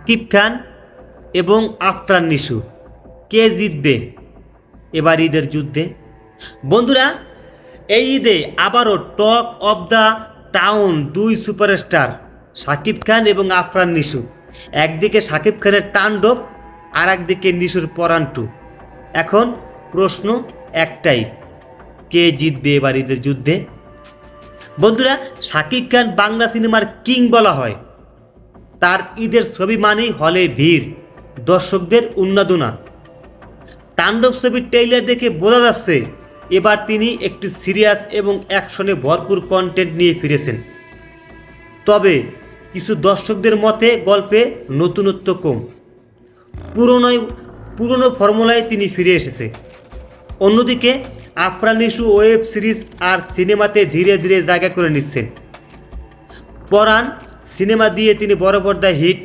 শাকিব খান এবং আফরান নিশু কে জিতবে এবার ঈদের যুদ্ধে? বন্ধুরা, এই ঈদে আবারও টক অব দ্য টাউন দুই সুপারস্টার শাকিব খান এবং আফরান নিশু। একদিকে শাকিব খানের তাণ্ডব, আর একদিকে নিশুর পরাণ টু। এখন প্রশ্ন একটাই, কে জিতবে এবার ঈদের যুদ্ধে? বন্ধুরা, শাকিব খান বাংলা সিনেমার কিং বলা হয়। তার ঈদের ছবি মানেই হলে ভিড়, দর্শকদের উন্মাদনা। তাণ্ডব ছবির ট্রেইলার দেখে বোঝা যাচ্ছে এবার তিনি একটি সিরিয়াস এবং অ্যাকশনে ভরপুর কন্টেন্ট নিয়ে ফিরেছেন। তবে কিছু দর্শকদের মতে গল্পে নতুনত্ব কম, পুরনো ফর্মুলায় তিনি ফিরে এসেছে। অন্যদিকে আফরান নিশু ওয়েব সিরিজ আর সিনেমাতে ধীরে ধীরে জায়গা করে নিচ্ছেন। পরাণ সিনেমা দিয়ে তিনি বড় পর্দায় হিট।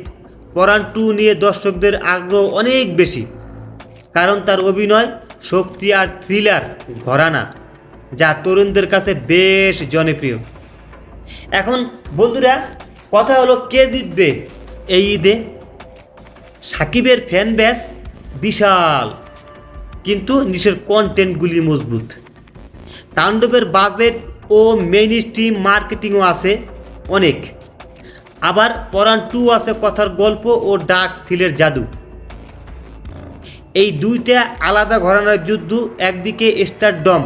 পরাণ টু নিয়ে দর্শকদের আগ্রহ অনেক বেশি, কারণ তার অভিনয়, শক্তি আর থ্রিলার ঘরানা যা তরুণদের কাছে বেশ জনপ্রিয়। এখন বন্ধুরা, কথা হলো কে জিতবে এই ঈদে? সাকিবের ফ্যান ব্যাস বিশাল, কিন্তু নিশের কন্টেন্টগুলি মজবুত। তাণ্ডবের বাজেট ও মেইন স্ট্রিম মার্কেটিংও আছে অনেক। আবার পরাণ টু আছে কথার গল্প ও ডার্ক থ্রিলের জাদু। এই দুইটা আলাদা ঘরানার যুদ্ধ, একদিকে স্টারডম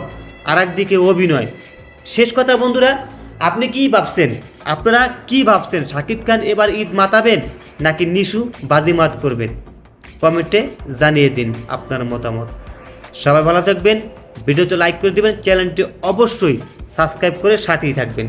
আর একদিকে অভিনয়। শেষ কথা বন্ধুরা, আপনি কি ভাবছেন? আপনারা কি ভাবছেন? শাকিব খান এবার ঈদ মাতাবেন নাকি নিশু বাজিমাত করবেন? কমেন্টে জানিয়ে দিন আপনার মতামত। সবাই ভালো থাকবেন, ভিডিওতে লাইক করে দেবেন, চ্যানেলটি অবশ্যই সাবস্ক্রাইব করে সাথেই থাকবেন।